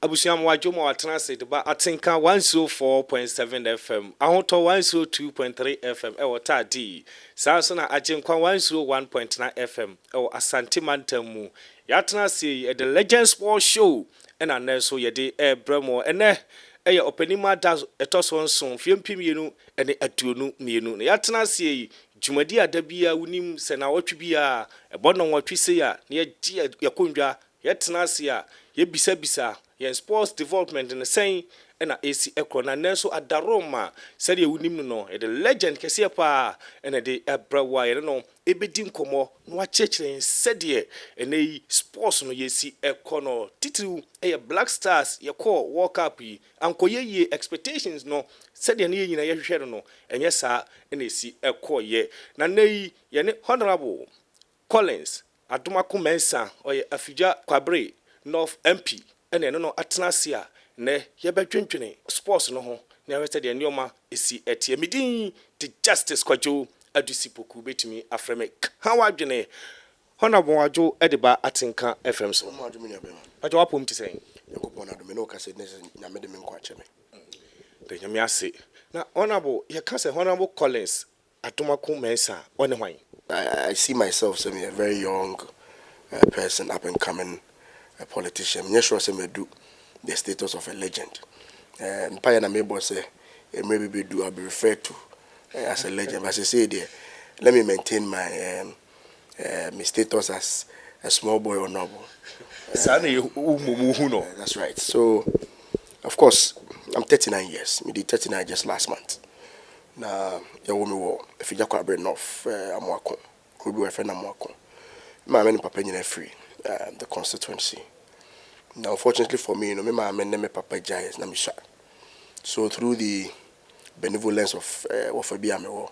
Abusiam Wajuma Watana de ba Atinka 104.7 FM, Ahoto 102.3 FM, Ewo Tadi, Sansona Ajinkwa 101.9 FM, Ewo Asante Mantamu, Yatana se the Legend Sports Show, and aneso yede bremo, ene Eya openima das etoso nson fiempi mienu ene atuonu mienu na yatena se dwumadi adabia unim se na wotwe bia ebono wotwe se ya na ye yakondwa yatena se a ye bisa ye sports development ne sen ena AC ekro na nenso adaroma se de unim no the legend kese pa ene de ebrawa ye no ebedi nkomo no wa chechire se de ene sports no yesi ekono titiri eye Black Stars ye call World Cup yi ankoye expectations no se de ne nyina ye hwehwe no enye sa ene si ekoye na nei ye ne honorable Collins Adomako Mensah oye afija kwabre North MP ene no atenase a ne ye betwentwene sports no ho na we se de nioma esi etie midin the justice kwajo adusipoku betimi afreme ha wadwene honorable wajo ediba atinka FM so mo adwene abema wajo wapom ti sen yakopon adwene no ka se ne nyame de me nkwa cheme de nyame ase na honorable ye ka se honorable Collins Adomako Mensah one hwan I see myself as a very young person, up and coming politician. I'm not sure I do the status of a legend. And Payana Mabo say, maybe do I'll be referred to as a legend. But as I say there, let me maintain my my status as a small boy or noble. That's right. So, of course, I'm 39 years. I did 39 just last month. Na ya wo me wo efija kwa bre north amwako kubi we friend amwako ma me papa nyina free the constituency. Now unfortunately for me, me ma me me papa giants na me sha, so through the benevolence of Wafabia me wo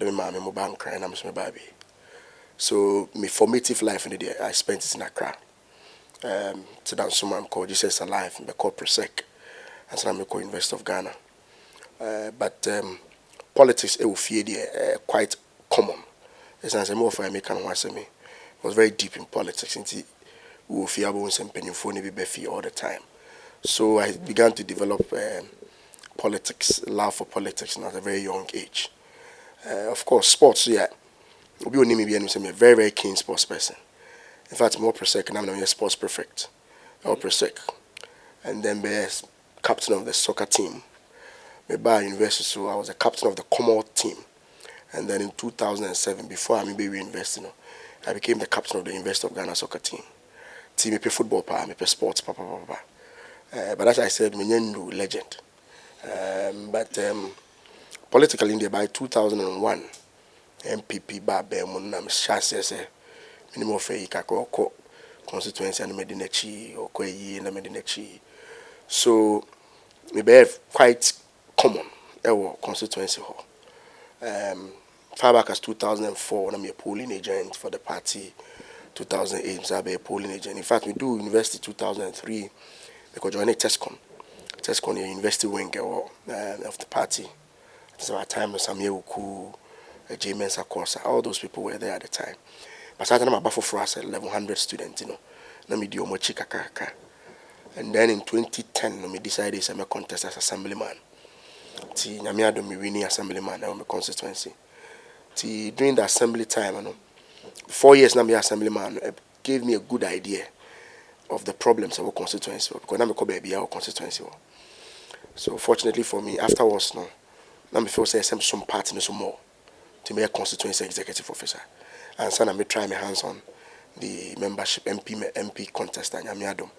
me ma me mo bank cry na me baby. So my formative life in the day I spent it in Accra. To down somewhere I'm called Jesus Alive, me called Presec, and so I'm called University of Ghana. But politics quite common. As I more for American me was very deep in politics. Until we fear all the time. So I began to develop politics, love for politics, at a very young age. Of course, sports. Yeah, we only me a very very keen sports person. In fact, more Presec, and I'm a sports prefect, or Presec, and then be captain of the soccer team. By university, so I was a captain of the Commonwealth team, and then in 2007, before I maybe reinvesting, I became the captain of the University of Ghana soccer team. Team me play football, me play sports, but as I said, me no legend. But politically, in there by 2001, MPP ba be mo na me chance say minimum for ikako constituency and Medinechi or Kweyi na Medinechi. So me be quite common constituency hall. Far back as 2004 I'm a polling agent for the party. 2008 I be a polling agent. In fact we do university 2003 because joined Tescon a university wing of the party. It's about time Samuel Uku, J Mensah course, all those people were there at the time. But I about for us 1100 students, na me do mochi kakaka. And then in 2010 we decided to make contest as assemblyman. Ti nyame adom me winning assemblyman na my constituency. Ti during the assembly time 4 years na me assemblyman gave me a good idea of the problems of our constituency because na me ko baby our constituency. So fortunately for me afterwards na me feel say some part no some more to be a constituency executive officer. And so na me try my hands on the membership MP contest and nyame adom.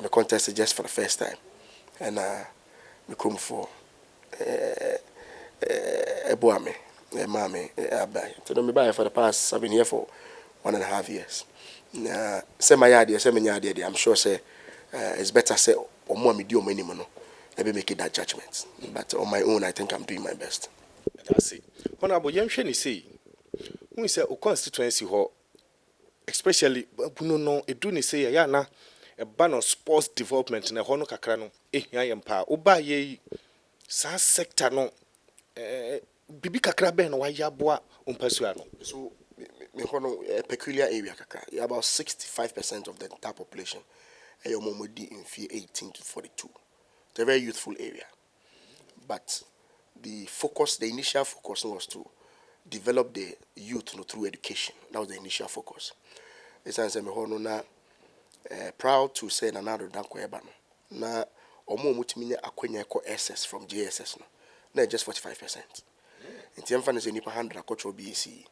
Me contested just for the first time and me come for Ebuame, Mami, Abai. So don't be by for the past. I've been here for 1.5 years. Say my idea, I'm sure say it's better say or more me do minimum. Maybe make it that judgment. But on my own, I think I'm doing my best. That's it. Honorable Yemsheni say, who is a constituency ho, especially no eduni say ya na a ban on sports development in a hono kakrano. Ya yempa. Oba ye sa sector no. Bibi kakra ben wa yaboa umpasuano. So me a peculiar area kakra. About 65% of the entire population Momodi in fear 18 to 42. It's a very youthful area. But the initial focus was to develop the youth through education. That was the initial focus. It's proud to say Nanado Danko Ebano. Na Omo Mutimina Akwenya SS from JSS. No, just 45%. In the emphasis in 100 cultural BAC,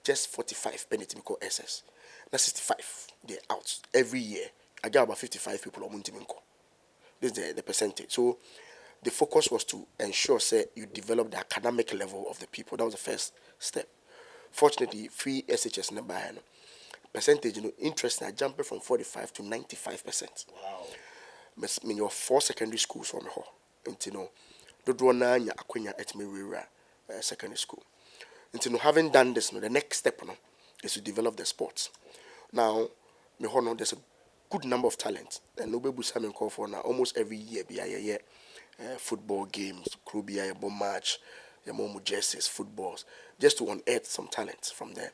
just 45 penitimico SS. That's 65. They're out every year. I get about 55 people on Muntiminko. This is the percentage. So the focus was to ensure you develop the academic level of the people. That was the first step. Fortunately, free SHS number percentage, interest now jumping from 45 to 95%. Wow. I mean, your 4 secondary schools from here. Dodwana Akwenya at Mirira secondary school. Having done this, the next step is to develop the sports. Now, there's a good number of talent, and nobody Simon call for now almost every year. Be football games, club be a bomb match, momo jerseys, footballs, just to unearth some talent from there.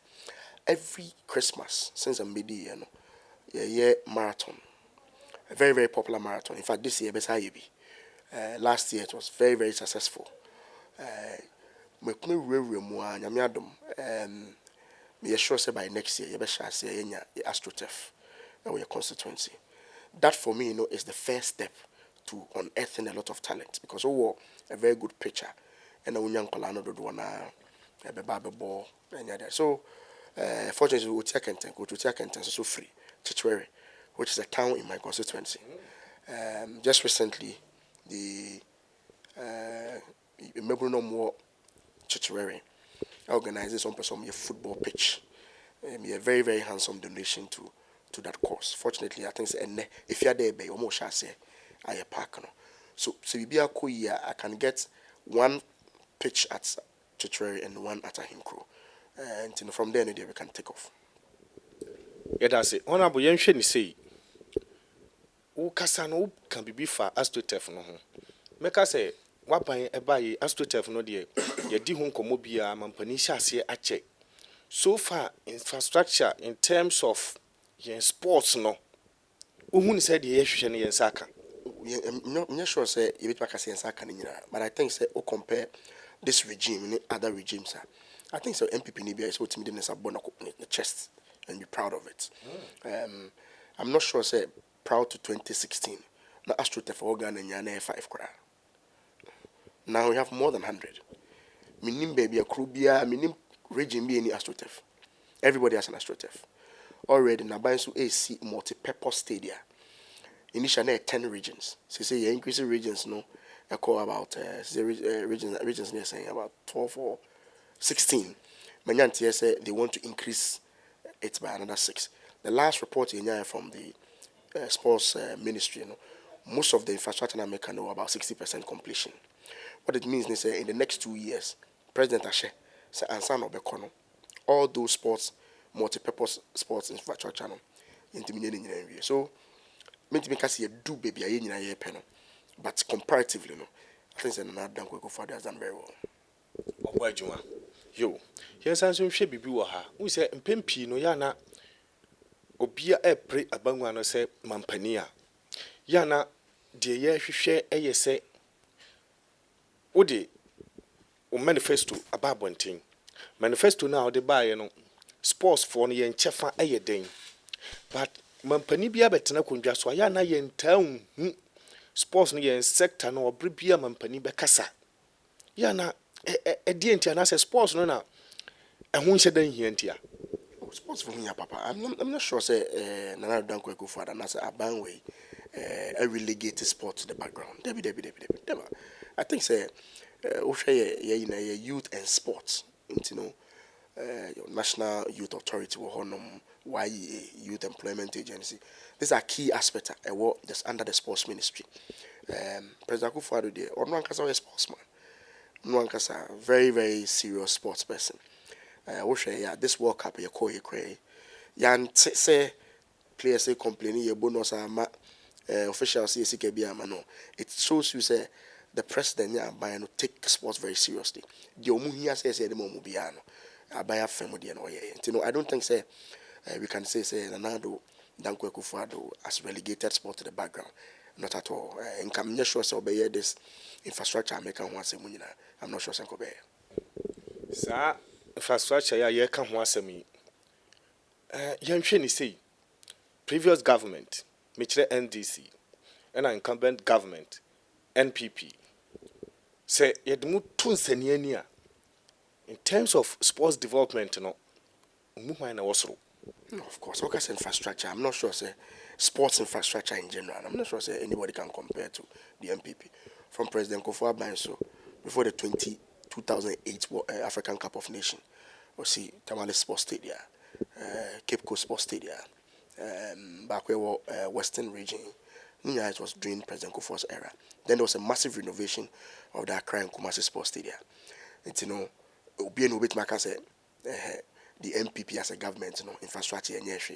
Every Christmas since I'm mid-year, marathon, a very very popular marathon. In fact, this year last year it was very very successful. Me sure say by next year you shall say AstroTurf now your constituency. That for me, is the first step to unearthing a lot of talent, because a very good pitcher and a young Kolano do one a ball and other. So fortunately we take and so free Chichwere, which is a town in my constituency. Just recently the no more Chichwere organizes some football pitch. A very very handsome donation to that cause. Fortunately, I think if you're there, be almost shall say I a park. So be a cool year. I can get one pitch at Chichwere and one at Ahinkro, and from there we can take off. Yeah, that's it. Honorable Yensheni say, "O Kasano can be for AstroTurf no ho. Make us say, what by a buy AstroTurf no dear. Ye di hon komobia mampani shase ache. So far, infrastructure in terms of sports no. Who said the issue in Saka? I'm not sure say you bit back say Saka ni but I think say compare this regime with other regimes. I think so MPP Nibia is what me in the chest and be proud of it. I'm not sure say proud to 2016. Now AstroTurf for Ghana and Yana 5 cra. Now we have more than 100. Minim baby a Krubia, minim regime be any AstroTurf. Everybody has an AstroTurf. Already Nabansu AC multi-purpose stadia. Initially 10 regions. So say you increasing regions I call about regions near saying about 12 or 16. Manyanti say they want to increase it by another 6. The last report in from the sports ministry, most of the infrastructure in America know about 60% completion. What it means is in the next 2 years, President Ashe say Ansano Bekono, all those sports, multi-purpose sports infrastructure into area. So meant to make us do baby a penno. But comparatively, I think another Danko father has done very well. Why Juma? Yo, here's some shape be waha. We say Pempi no yana Obia e pre abangwano say Mampania. Yana de ye share say Ode o manifesto ababontin. Manifesto now de buy sports for no yen chefa den. But Mampani bia betena kondwa so ya na yen town sports no yen sector no obribia Mampani be kasa. Ya na die ntia na say sports no na ehun hye dan hiantia. Sports for me, Papa. I'm not sure say Nana Danko go for that. Na say abanwe a relegated sport to the background. Debi. I think say your youth and sports, your National Youth Authority will honor Youth Employment Agency. These are key aspects that's under the sports ministry. President Akufo-Addo there, Onwankasa a sportsman. Onwankasa very very serious sports person. This World Cup you call cray. Yan say players say complaining your bonus officials say no. It shows you say the president take sports very seriously. The omuhia says the momubiano. I don't think say we can say Nanado Danko Akufo-Addo has relegated sport to the background. Not at all. I'm not sure so obey this infrastructure American once a munina. I'm not sure Sanko Bay. Sa infrastructure ya ye ka ho asem yi. Yɛnhwɛ ni sei. Previous government, Michele NDC, and incumbent government, NPP. Say yɛde mu to nsani ani a in terms of sports development no mu hwan na wɔsoro. No, of course. Okay, infrastructure. I'm not sure say sports infrastructure in general. I'm not sure say anybody can compare to the MPP. From President Kofi so before the 2008 African Cup of Nations, we see Tamale Sports Stadium, Cape Coast Sports Stadium, back where Western region. Yeah, it was during President Kofi's era. Then there was a massive renovation of the Accra and Kumasi Sports Stadium. It's Obi and Obit Maka said. The MPP as a government, infrastructure and yes,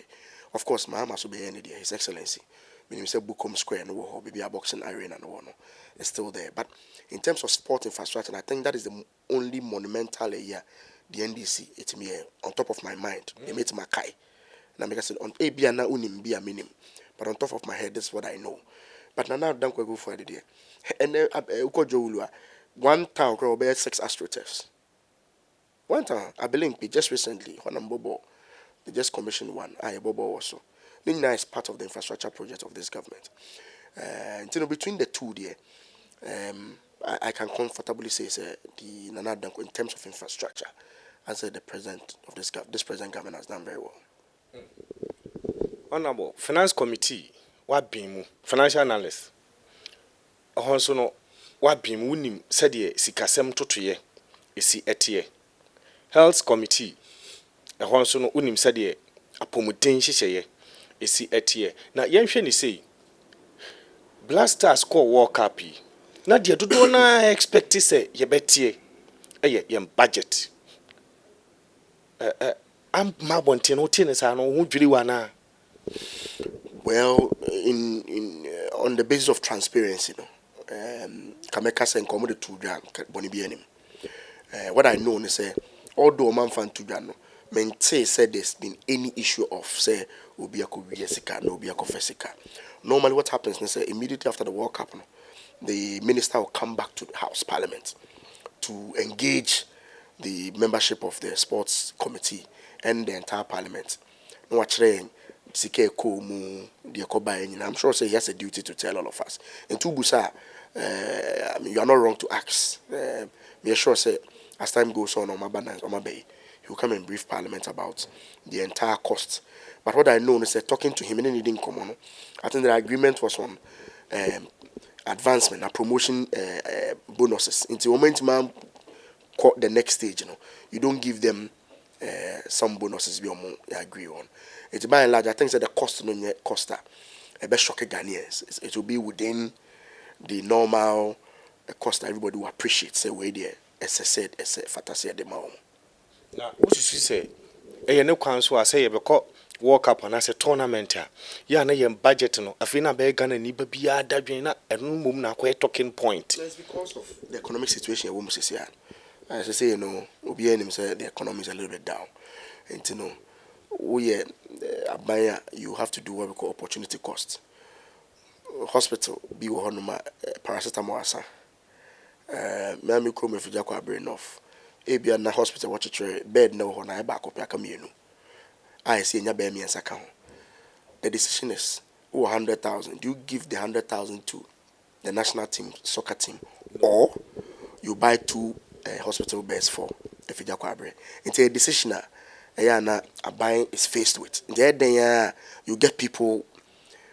of course, Mahama so be any day, His Excellency. When you say Bukom Square, no, maybe a boxing arena, no, it's still there. But in terms of sport infrastructure, I think that is the only monumental area the NDC. It's me on top of my mind. They made my kai. Now, because I said on A, B, and now unim be a minim. But on top of my head, that's what I know. But now, don't go for the day. And then, one town crowd bear 6 astroturfs. One time, I believe just recently, when Bobo, they just commissioned one. Bobo also. Nina is part of the infrastructure project of this government. Between the two there, I can comfortably say the Nana Danko in terms of infrastructure, as the president of this present government has done very well. Honorable Finance Committee, what beam financial analyst. Also no, what beam unim said ye sikasem totoye, isi etie. Health Committee, also no unim said ye apomuten hyehyeye, isi etie. Na yenhwe ni sei. Blasters score World Cup. Na de dodo na expect say ye betie. Yem budget. Am mabonte no tie ne sa no ho dwiri wana. Well, on the basis of transparency, Kameka said come the two dran boni bi anim. What I know is say although man fan two dran no maintain said there's been any issue of say obi akowie sika no obi akofesika. Normally what happens is say immediately after the World Cup no, the minister will come back to the House Parliament to engage the membership of the sports committee and the entire parliament. No actually I'm sure say he has a duty to tell all of us. And to Busa, you are not wrong to ask. Me sure say as time goes on my balance on my bay, he will come and brief Parliament about the entire cost. But what I know is that talking to him and he didn't come on. I think the agreement was on advancement and promotion bonuses. Until the moment man caught the next stage, you don't give them some bonuses we agree on. It's by and large, I think that the cost no yet costa a best shock Ghanaians. It will be within the normal cost that everybody will appreciate. Say way there, as I said, as a fantasy at the moment. Now, what you say? No council, I say because World Cup and as a tournament. Yeah, na yem budget no. Afina be Ghana ni be ya dadwena enu mum na quite talking point. It's because of the economic situation we must say. As I say, obi enim say the economy is a little bit down. And you have to do what we call opportunity cost. Hospital be honoma paracetamol asa. Me come if you are brain off. Ebia na hospital watch bed no ho na back up aka mienu. I see nya be me nsaka ho. The decision is 100,000. Do you give the 100,000 to the national team, soccer team, or you buy 2 hospital beds for if you are brain? It's a decision a buying is faced with. Then you get people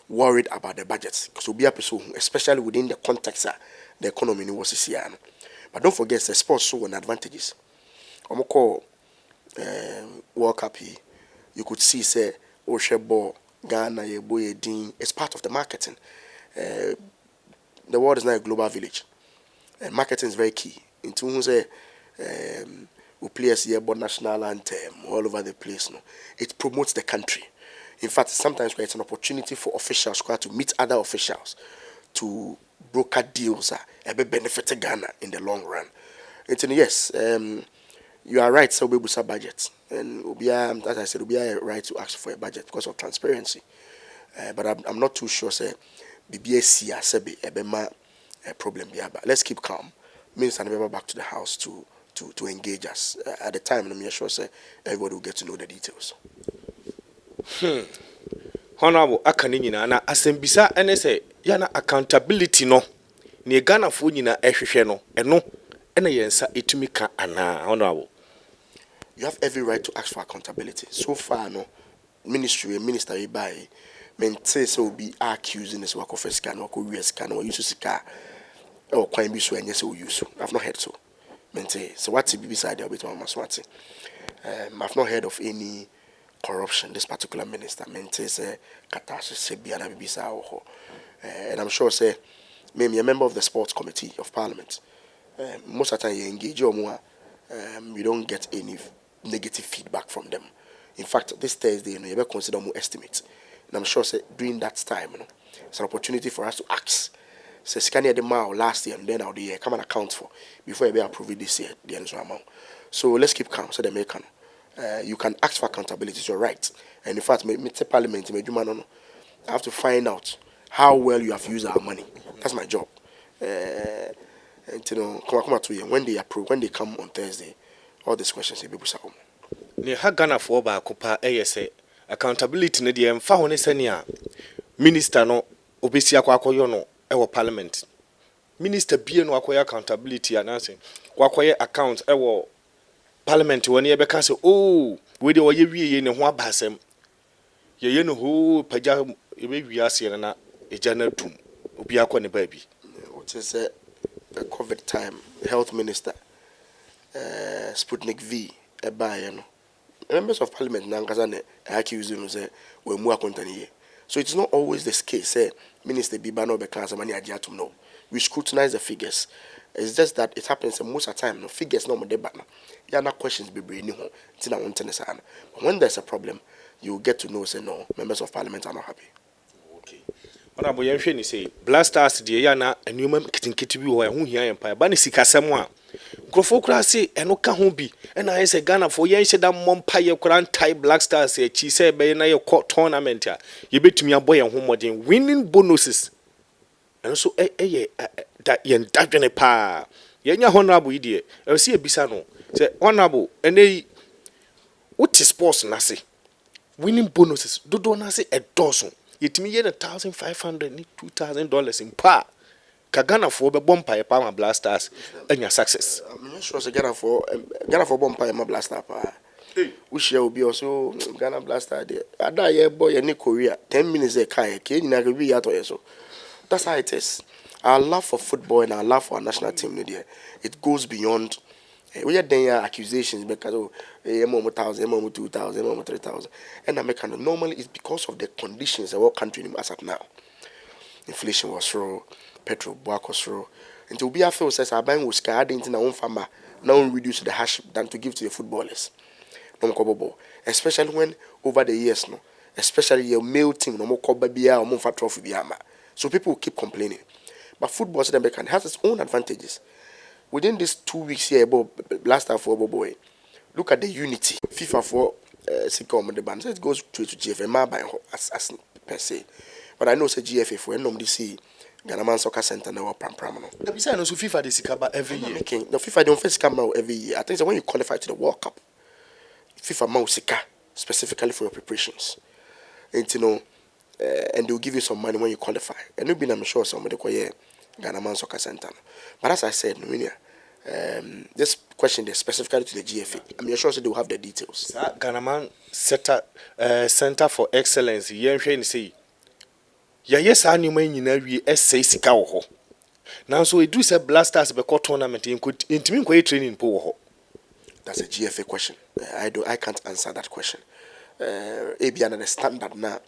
worried about the budgets because we'll be up so, especially within the context of the economy was here. But don't forget the sports show and advantages. Call World Cup here. You could see say Oshebo, Ghana, Yeboye Dean. It's part of the marketing. The world is now a global village, and marketing is very key. Into who say we play as yearboard national anthem all over the place. No, it promotes the country. In fact, sometimes it's an opportunity for officials to meet other officials to broker deals that benefit Ghana in the long run. And yes, you are right. So we budget, and as I said, we are right to ask for a budget because of transparency. But I'm not too sure say BBSC sebe ebema a problem here. But let's keep calm. Minister never back to the house to engage us. At the time, I'm sure say everybody will get to know the details. Honorable akane nyina na asembisa ene se yana accountability no ne Ghana fo nyina ehwehwe no eno ene yensa etumi ka ana. Honorable, You have every right to ask for accountability. So far, no minister by maintain so be accusing this work of a scan or scan or use scar or crime be so and yes use. I've not heard so. Maintain. So what's be beside the bit of Maswati? I've not heard of any corruption. This particular minister maintains say catastrophe be and bisa or and I'm sure say maybe a member of the sports committee of parliament. Most of the time you engage or more, you don't get any negative feedback from them. In fact, this Thursday, you ever consider more estimates. And I'm sure say, during that time, it's an opportunity for us to ask. Say, scan the amount last year and then out the year, come and account for before you be approved this year, the end amount. So let's keep calm. So they may can. You can ask for accountability, it's your right. And in fact, parliament, I have to find out how well you have used our money. That's my job. And come to you when they approve, when they come on Thursday, all these questions will be solved. ne ha Ghana fo ba kopa eyese accountability ne de emfa ho ne sania minister no obesi akwakoyo no ewo parliament. Minister bie no akoya accountability anase kwakoye account ewo parliament woni e beka se oh we de oye wieye ne ho abasem ye no ho paja e be wiase na eja na tum obi akọ ne ba bi. What is the COVID time? Health Minister, Sputnik V, a buyer. Members of Parliament Nankazane accuse you say we more content. So it's not always the case. Say Minister Bibano Bekansa Mani Ajatum no. We scrutinize the figures. It's just that it happens most of the time. No figures no more debate. Yeah, no questions be bringing home. But when there's a problem, you get to know say no. Members of Parliament are not happy. Okay. Honorable Yenhwe ni say Blasters de ya na enuma kitinkiti bi wo ehun hia empire ba ne sikasem a grofo kura say eno ka ho bi na ye say Ghana for yen hye da mompa ye kura antai Black Stars e chi say be na ye tournament a ye betumi aboy en ho modern winning bonuses and so that yen dadwene pa yenya honorable idie e say ebisa no say honorable enei what sports na say winning bonuses dodo na say edoso yetimi ye $1,500 ni $2,000 in pa Ghana for be bompa e pa ma Blasters enya success. I'm sure say Ghana for bompa e ma Blaster pa. We share will be also Ghana Blaster there. Ada ye boy any Korea 10 minutes e kai ke nyina go bi ato so. That's how it is. Our love for football and our love for our national team there, it goes beyond we had then accusations because oh, 1,000, 2,000, 3,000, and American normally it's because of the conditions of our country as at now. Inflation was raw, petrol was raw. And to be a fair says, our bank was scared into our own farmer now reduce the hash than to give to the footballers. No, especially when over the years, no, especially your male team, no more Kobabia or more fat trophy biama. So people will keep complaining. But football has its own advantages. Within these 2 weeks here, Blaster for boy, look at the unity. FIFA for Sicom the band. So it goes to GFA by as per se. But I know say GFA for normally see Ghana Soccer Center now pram. The beside also FIFA de sikaba every year. The FIFA don't face come out every year. I think that when you qualify to the World Cup, FIFA Mausika specifically for your preparations. And and they'll give you some money when you qualify. And you'll be I'm sure somebody call Ghana Soccer Center. But as I said, this question is specifically to the GFA. I'm sure they will have the details. Ghana Center for Excellence. Yenhwe ni say. Yes, I knew we essay sika ho. Now so we do say Blasters be tournament in could intimate training po. That's a GFA question. I can't answer that question. AB understand that now.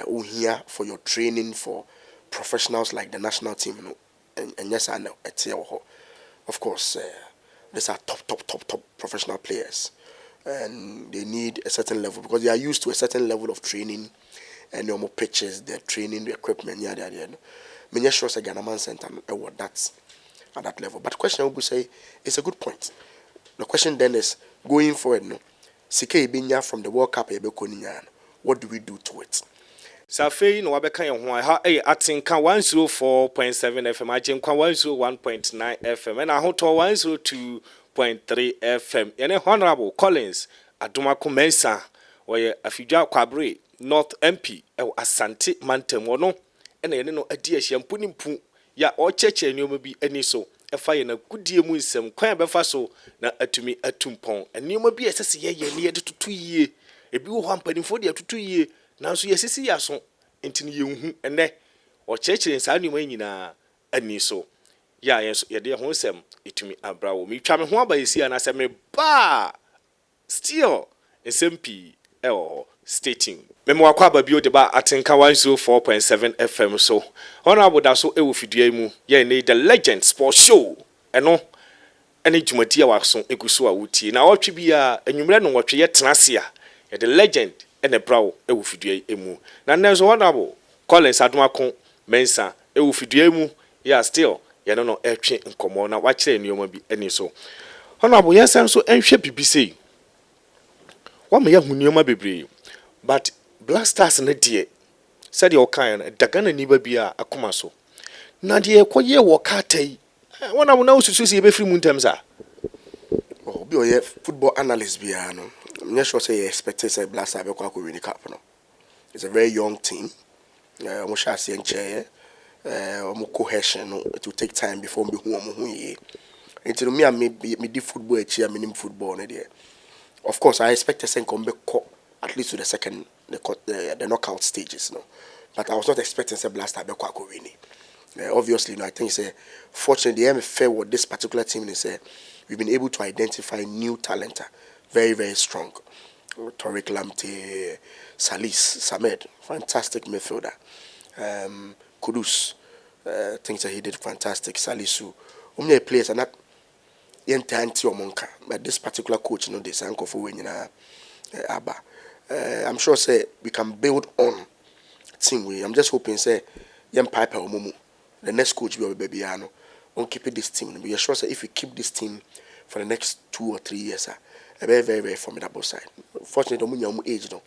We here for your training for professionals like the national team, and yes, I know it's here. Of course, these are top professional players, and they need a certain level because they are used to a certain level of training, and no more pitches, their training, the equipment, yada. Many sure say Ghana Center that's at that level. But the question I would say it's a good point. The question then is going forward, no, Sike Ibinya from the World Cup, what do we do to it? Safei no wabɛka yɛn ho ha atenka 104.7 FM agyenkwa 101.9 FM ɛna ahotɔ 102.3 FM yɛne Honorable Collins Adomako Mensah wɔyɛ afidwa kwabre North MP ɛwɔ Asante Mantam no ɛna yɛne no adi ahyia mpunimpu ya ɔkyɛkyɛ nneɛma bi ani so ɛfa yɛ na gudie mu nsɛm kwan bɛfa so na atumi atumpɔn nneɛma bi ɛsɛ sɛ yɛyɛ ne yɛde tutu yie ebi wɔ hɔ ampanimfo de atutu yie nanso yɛsisi yɛ aso enti ne yɛnhu ɛnɛ ɔkyerɛkyerɛ saa nneɛma nyinaa ani so yɛ a yɛn yɛde ho nsɛm etumi abra wɔ metwa me ho aba yɛsi ana sɛ me ba still nsɛm pii ɛwɔ hɔ stay tuned memo akwa aba bio de ba atenka 104.7 FM so honorable da so ɛwɔ fidua mu yɛ ne the legend sports show ɛno ɛne dwumadi a waso eguso a wotie na ɔtwe bi a enwumre no wɔtwe yɛ tenase a yɛ the legend ɛne brawo ɛwɔ fidua emu na nso honorable Collins Adomako Mensah ɛwɔ fidua mu yɛ still yɛ no ɛtwe nkɔmɔ na wakyerɛ nneɛma bi ɛne so honorable yɛn san so ɛnhwɛ bibi sei wɔn yɛ hu nneɛma bebree but blasters ne deɛ sɛdeɛ ɔkan no daga na niba bi a akoma so na deɛ kɔyɛ wɔ kata yi wɔn a na osusu sɛ yɛbɛfiri mu ntɛm sa obi ɔyɛ football analyst biara no nyɛ sure sɛ yɛ expect sɛ blaster bɛkɔ akɔ win cup no. It's a very young team ɔmo hyɛ aseɛ nkyɛɛ ɔmo cohesion no it will take time before me hu ɔmo ho yie nti no me di football akyi a menim football no deɛ of course I expect sɛ nka ɔmo bɛkɔ at least to the second the knockout stages no but I was not expecting say blaster bɛkɔ akɔ win obviously no I think say fortunately I'm fair with this particular team is we've been able to identify new talent very very strong. Tariq Lamptey, Salis, Samed, fantastic midfielder. Kudus, things that he did fantastic. Salisu, only players are not anti Omonka, but this particular coach, you know, this uncle for winning Abba. I'm sure say we can build on team way. I'm just hoping say young Piper or Mumu, the next coach will be Bebiano, on keeping this team. We are sure say if we keep this team for the next 2 or 3 years, a very, very, very formidable side. Fortunately, the age, no,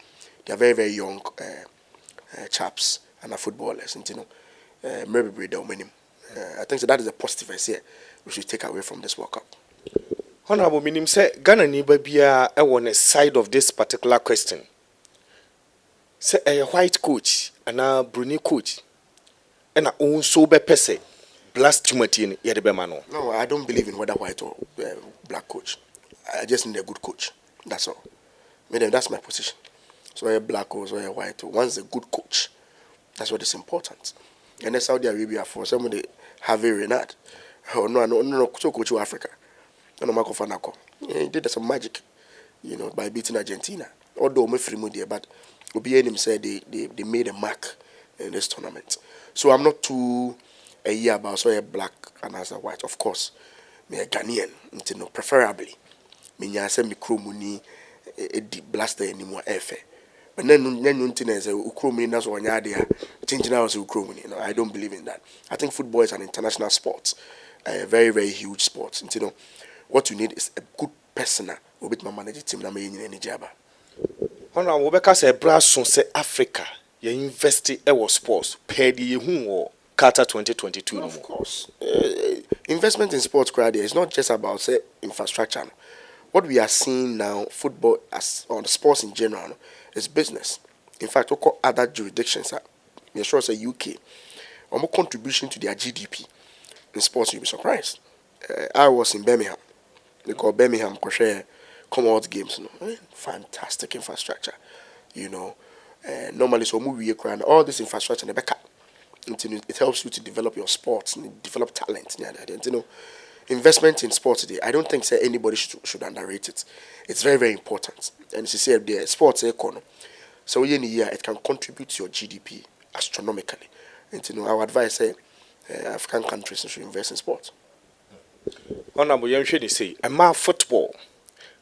they are very, very young chaps and are footballers. And you know, maybe I think so that is a positive I say we should take away from this World Cup. Honorable Minim say Ghana niba bia on a side of this particular question. Say a white coach and a Brunei coach and a own sober pese blast tumatine yedebemano. No, I don't believe in whether white or black coach. I just need a good coach. That's all. Maybe that's my position. So a black or so a white. Once a good coach, that's what is important. And then Saudi Arabia for somebody have a Renat. Oh no, so coach to Africa. No Marco Fanako. He did some magic, you know, by beating Argentina. Although me free there, but Obianim said they made a mark in this tournament. So I'm not too a year about so a black and as a white. Of course, me a Ghanaian, you know, preferably. Minya se mikromuni di blaster anymore efe but then ntinese ukromuni na so wanya de a chinchina was ukromuni. No, I don't believe in that. I think football is an international sport, a very very huge sport. You know what you need is a good person who bit my manage team na me any jaba. Honorable we beka say braso say Africa you invest in sports per the hu or Qatar 2022 of course investment in sports crowd is not just about say infrastructure. What we are seeing now, football as on sports in general, is business. In fact, we call other jurisdictions. We are sure say UK, or more contribution to their GDP in sports. You'll be surprised. I was in Birmingham. They call Birmingham Commonwealth Games. You know, fantastic infrastructure. You know, normally so we around all this infrastructure. It helps you to develop your sports and develop talent. You know. Investment in sports today, I don't think say anybody should underrate it. It's very, very important. And as you said, the sports economy. So in a year, it can contribute to your GDP astronomically. And you know, our advice say African countries should invest in sports. Honorable Yansheni say, a man football.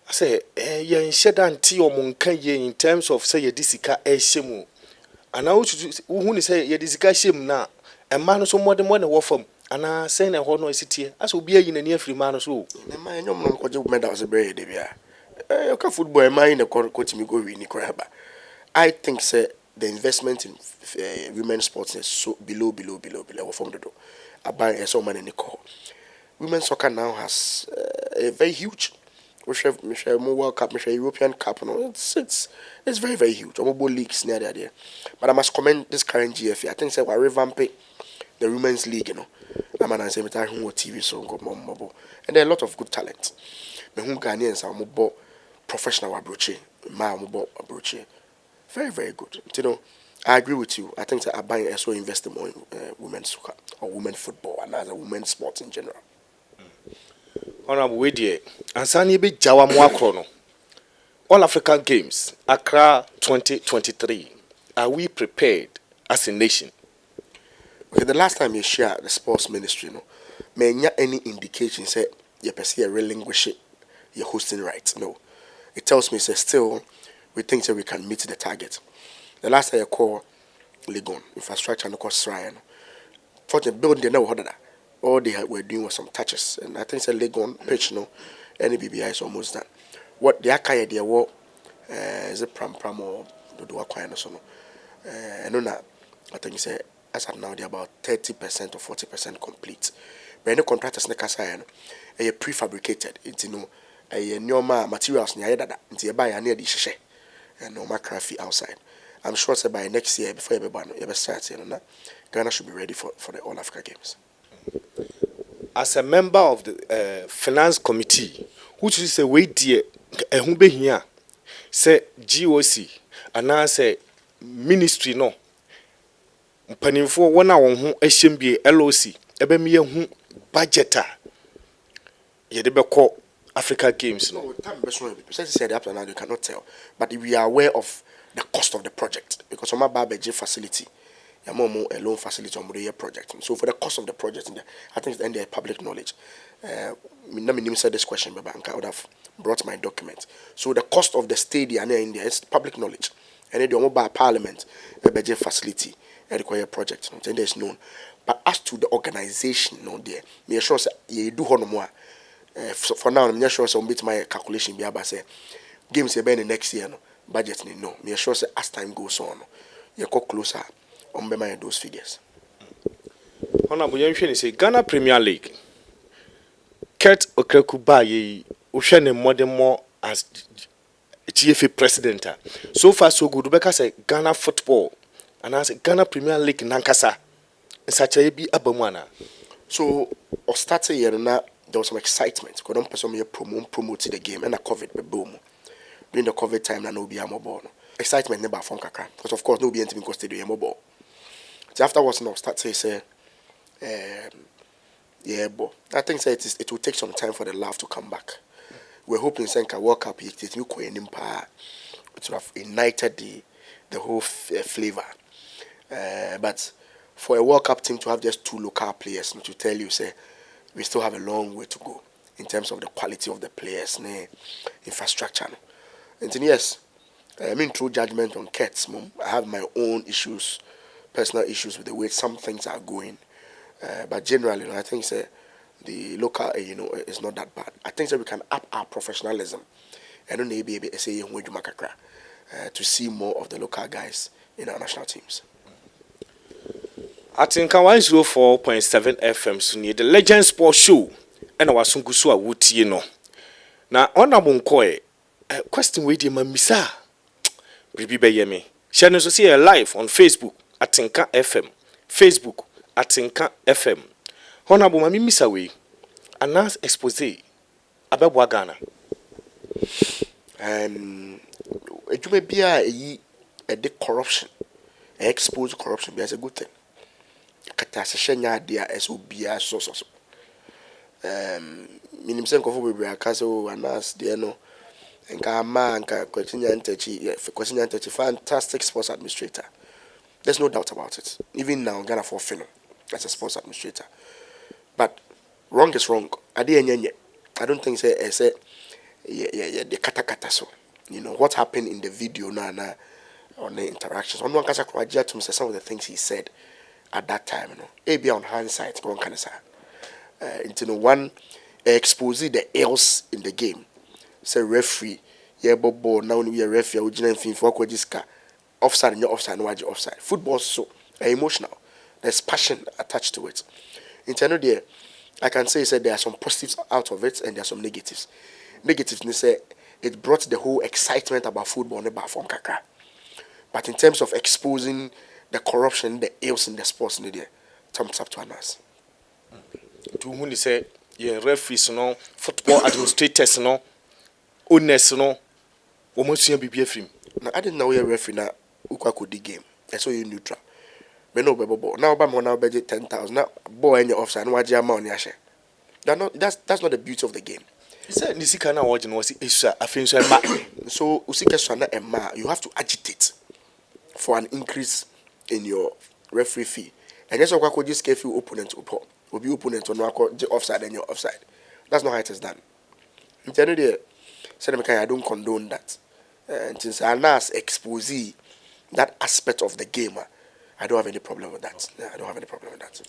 I say, you said anti or monkaye in terms of say a disika shemu. And now who say ye disika shem na a man so more than one from. Ana saying a horn city as will be in a near free man or so. My young man could medals a brave, Debia. You can football a mine a coach me go in Nicaragua. I think, say, the investment in women's sports is so below from the door. I buy so many call. Women's soccer now has a very huge. We share more World Cup, we share European Cup. You know, it's very huge. Almost leagues near there. But I must commend this current GFA. I think say we revamping the women's league. You know, I'm an answer with TV so go more, and there are a lot of good talent. Me who Ghanaians are more professional abroche, my more abroche. Very good. You know, I agree with you. I think that Aban also invest more in women's soccer or women's football and other women's sports in general. Honorable Wedie, and Sani be Jawa Mwakrono. All African Games, Accra 2023. Are we prepared as a nation? Okay, the last time you share the sports ministry, no, may not any indication say you perceive relinquish your hosting rights. No, it tells me say still we think that we can meet the target. The last time I call Legon infrastructure and cost Ryan for the building they never heard that. All they were doing was some touches, and I think it's a Legon pitch, no, any BBI is almost done. What the Akaya they were is a pram or the do acquire so no. I know that I think it's as of now they're about 30% or 40% complete. But any contractors na kasa no, prefabricated. It's a normal materials near that into a buy near the sheshe and no macrafi outside. I'm sure say by next year before everybody starts, Ghana should be ready for the All Africa Games. As a member of the finance committee, which is a way dear, who be here, say GOC, and now say ministry no. Mpanimfo wona won ho ahyem LOC ebe me hu budgeter ye de beko Africa Games no time be so said up now you cannot tell, but we are aware of the cost of the project because some Babeji facility more a loan facility on the project. So for the cost of the project, I think it's in the public knowledge. Me said this question, but I would have brought my document. So the cost of the stadium in there is public knowledge, and then the mobile parliament, the budget facility, and the project, and there is known. But as to the organization, no there, me sure say you do no more. For now, I'm not sure so bit my calculation be about say games you the next year no budget no. Me sure say as time goes on, you go closer. On those figures. Honorable Yemsheni say Ghana Premier League. Kurt Okrekuba ye Ushane more as GFA president. So far so good. Rebecca say Ghana football and I say Ghana Premier League Nankasa. Such a be abamwana. So or start a year now there was some excitement. Because don't person me promote the game and a COVID be boom. During the COVID time no be a mobile. Excitement never from Kaka. Because of course no be anything because they do a mobile. So afterwards, now start say, yeah, but I think it will take some time for the laugh to come back. We're hoping Senka World Cup it will have ignited the whole flavor. But for a World Cup team to have just two local players, to tell you, say, we still have a long way to go in terms of the quality of the players, infrastructure. And then, yes, I mean, through judgment on Kets, I have my own issues. Personal issues with the way some things are going, but generally, I think the local, is not that bad. I think we can up our professionalism, and then maybe say to see more of the local guys in our national teams. I think 104.7 FM so near the Legend Sports Show, and I was sungusu a wuti no. Na honorable Nkoe, question with him, Misa. Bibi Bayemi. Channel so see live on Facebook. Atinka FM, Facebook, Atinka FM. Honorable Mami Misawe, announce expose about Ghana. It may be a corruption, expose corruption, be as a good thing. Katasashenya dia SOBia so. Minim senko for we akaso announce there no. Nka ma nka question antechi fantastic sports administrator. There's no doubt about it. Even now, Ghana for Fino as a sports administrator. But wrong is wrong. I don't think say the kata so. What happened in the video now on the interactions. On one kasa kwajia to say some of the things he said at that time, maybe on hindsight, one kind of say. One expose the else in the game. Say referee, yeah, bobo now we a referee, we for offside and your offside no waji offside. Football so emotional. There's passion attached to it. In terms there, I can say there are some positives out of it and there are some negatives. Negatives say it brought the whole excitement about football on the from Kaka. But in terms of exposing the corruption, the ills in the sports in there, thumbs up to us. To whom they say, yeah, referees, no, football administrators, no, owners, no, almost see a BBF film. Now, I didn't know you're referee now, Ukwaku the game. I saw you neutral. But no, babo. Now, I'm now budget 10,000. Now, boy, and your offside, no, that's not the beauty of the game. He said, Nisika now watching was I think so. So, Usika Swana and Ma, you have to agitate for an increase in your referee fee. And that's why I just gave you opponent will be opponent on the offside and your offside. That's not how it is done. In the end of the day, I don't condone that. And since I now expose that aspect of the game, I don't have any problem with that. I don't have any problem with that.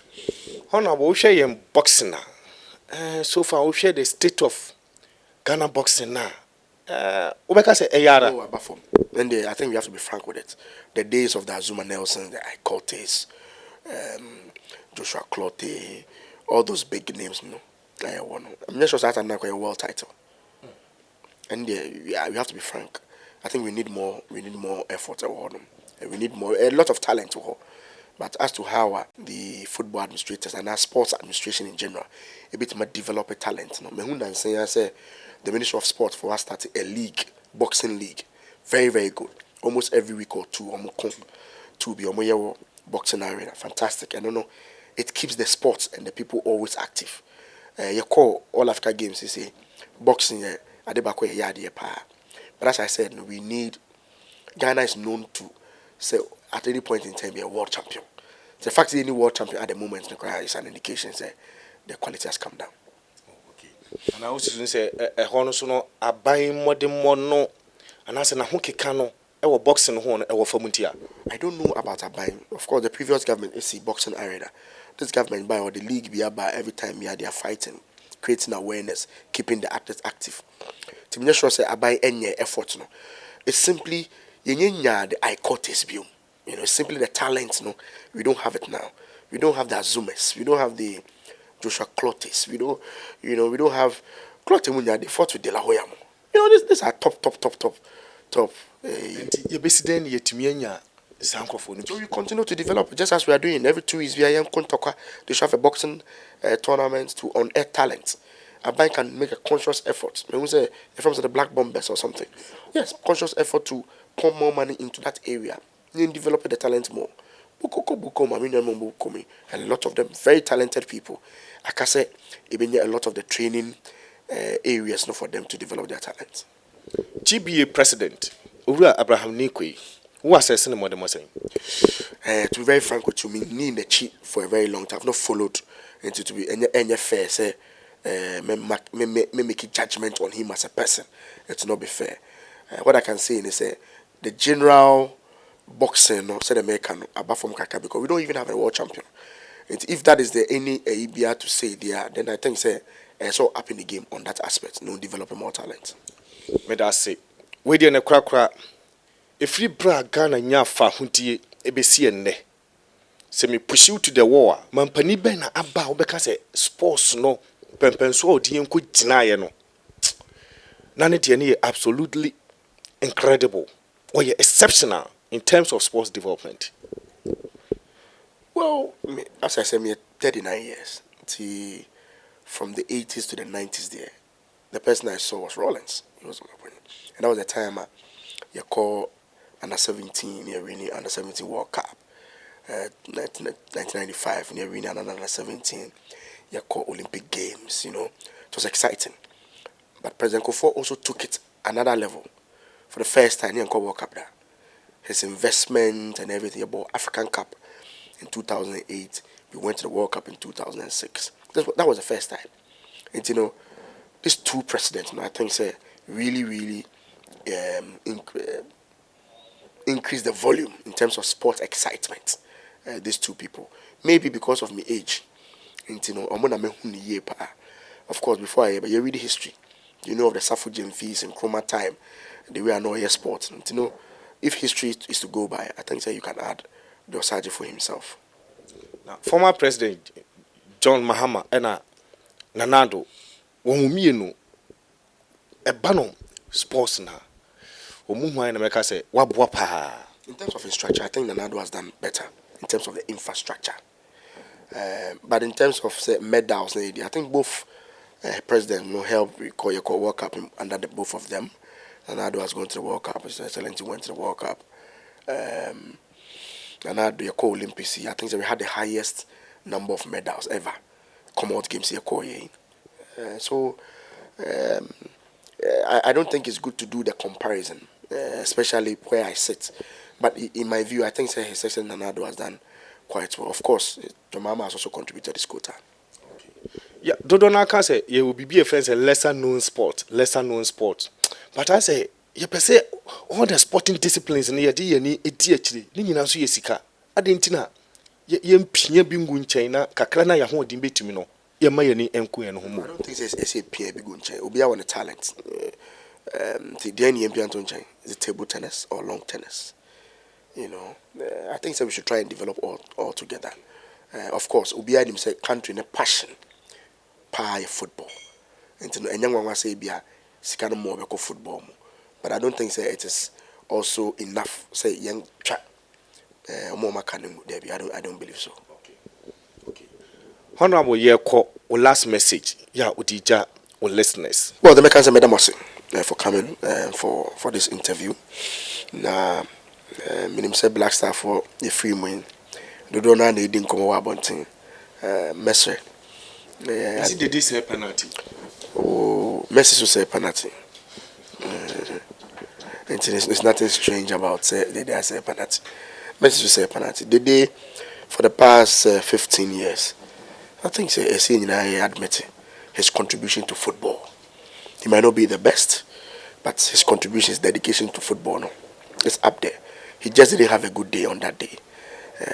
Honorable, we share in boxing now. So far, we share the state of Ghana boxing now. Ubeka say Eyara. Oh, apart from, and I think we have to be frank with it. The days of the Azuma Nelson, the Icotes, Joshua Clotte, all those big names, you know. I'm not sure that I'm not going to a world title. And yeah, we have to be frank. I think we need more effort on them. We need a lot of talent to hold. But as to how the football administrators and our sports administration in general, a bit more develop a talent. You know, I say the Ministry of Sport for us started a league, boxing league, very very good. Almost every week or two, to be on boxing arena, fantastic. I don't know, it keeps the sports and the people always active. You call all Africa games, you say boxing. But as I said, we need. Ghana is known to say at any point in time be a world champion. The fact that any world champion at the moment is an indication that the quality has come down. Okay. And I also say a honest no a buying modern no and I said na honkeka no boxing horn famuntia. I don't know about a buying. Of course, the previous government is the boxing arena. This government buy or the league be by every time they are fighting, creating awareness, keeping the actors active. To make sure say I buy any effort no. It's simply the Icotes view. You know, it's simply the talent, no. We don't have it now. We don't have the Azumes. We don't have the Joshua Clottes. We don't have Clotte Munya, they fought with De La Hoya. You know, these are top. You basically yet to so we continue to develop just as we are doing. Every 2 weeks we are in Kontokwa. They should have a boxing tournament to on-air talent. A bank can make a conscious effort. Maybe say from the Black Bombers or something. Yes, conscious effort to pump more money into that area. Then develop the talent more. A lot of them very talented people. Like I said, even a lot of the training areas for them to develop their talent. GBA president Ura Abraham Nikwe, who assessing more than was saying. To be very frank with you, me need the cheat for a very long time. I've not followed into to be any fair say. Me make a judgment on him as a person. It's not be fair. What I can say is the general boxing, no, say the American apart from Kaka, because we don't even have a world champion. And if that is the any ABR to say there, then I think say so up in the game on that aspect. No developing more talent. Me that say we dey na kra if you bra Ghana nya fa huntie ebesi enne. Se me push you to the wall. Mampani ben na aba obeka say sports no pempenso odi enko ginaye no. Na ne de ne absolutely incredible. Or you're exceptional in terms of sports development. Well, as I said, me 39 years. From the 80s to the 90s there. The person I saw was Rollins. He was my opponent. And that was the time you call under 17, you're winning under 17 World Cup. 1995, you're winning under 17. You call Olympic Games, you know. It was exciting. But President Kufuor also took it another level. For the first time, he called World Cup there. His investment and everything about African Cup in 2008. We went to the World Cup in 2006. That was the first time. And you know, these two presidents, I think, say really increase the volume in terms of sports excitement. These two people, maybe because of my age. And you know, of course, before you read the history, you know of the Safu Gym fees and Chroma time, the way I know here sports. And you know, if history is to go by, I think that you can add the Osaji for himself. Now, former President John Mahama and Nanado, Womumienu, a banon sports na. Omumwa in America say, Wabwapa. In terms of infrastructure, I think Nanado has done better in terms of the infrastructure. But in terms of say, medals, I think both presidents help recall your World Cup under the both of them. Nanado has gone to the World Cup. His Excellency went to the World Cup. Nanado, your Olympics. I think that we had the highest number of medals ever. Commonwealth Games here, so I don't think it's good to do the comparison, especially where I sit. But in my view, I think His Excellency Nanado has done quite well. Of course, Jomama has also contributed this quota. Yeah, Dodona can say you will be a friend a lesser known sport. But I say you per se all the sporting disciplines in the ni eti ni nyina so yesika. Adentina ye mpia bi ngu nchen na kakra na ya ho odin betumi no. Ye ma ye ni enko ye no ho. I don't think it's a pia bi ngu nchen. Obi a want talent. The any mpia nto nchen is it table tennis or long tennis. You know, I think so we should try and develop all together. Of course, Obi a say country in a passion. Pie football. And young one say be a sikano more beko football. But I don't think say it is also enough say young chat more makanim there. I don't believe so. Okay. Honorable Yeko, last message. Yeah, Udija or listeners. Well, the mechanism Madam Mossing for coming for this interview. Na minim say Black Star for the free win. The donor didn't come over bunting. Messer. Is it the say penalty? Oh, Messi will say penalty. It's nothing strange about say they say penalty. Messi will say penalty. The day for the past 15 years, I think say I admit his contribution to football. He might not be the best, but his contribution, his dedication to football, no, it's up there. He just didn't have a good day on that day.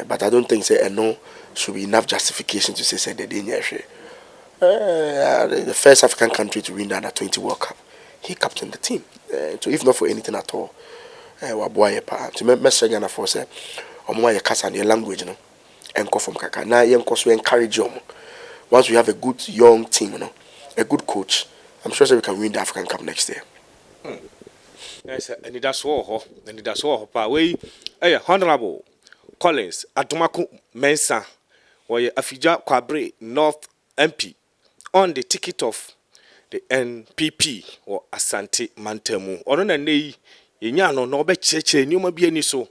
But I don't think say no should be enough justification to say the day. The first African country to win the Under-20 World Cup. He captained the team. So if not for anything at all, waboye pa. To message na for say, omo ye kasa the language no. Enko from kaka. Na ye enko so encourage you. Once we have a good young team, a good coach, I'm sure we can win the African Cup next year. Yes, and that's all. Pa we, Honorable Collins Adomako Mensah, where Afija Kwabre North MP. On the ticket of the NPP or Asante Mantemu. Or on a nay, Yano no be cheche, Numa be any so.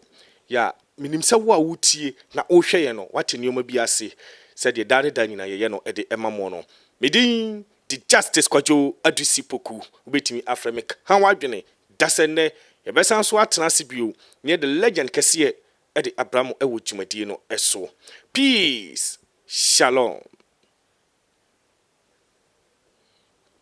Ya, minimsa wa wuti na oshe yano, what in Numa be say, said your daddy Danina Yano at the Emma Mono. Medin, the justice kwajo adisi poku, wait me Afremic. How I been? Dasene, your best answer Nasibu, near the legend Cassia at the Abramo Ewuchimadino Eso. Peace, Shalom.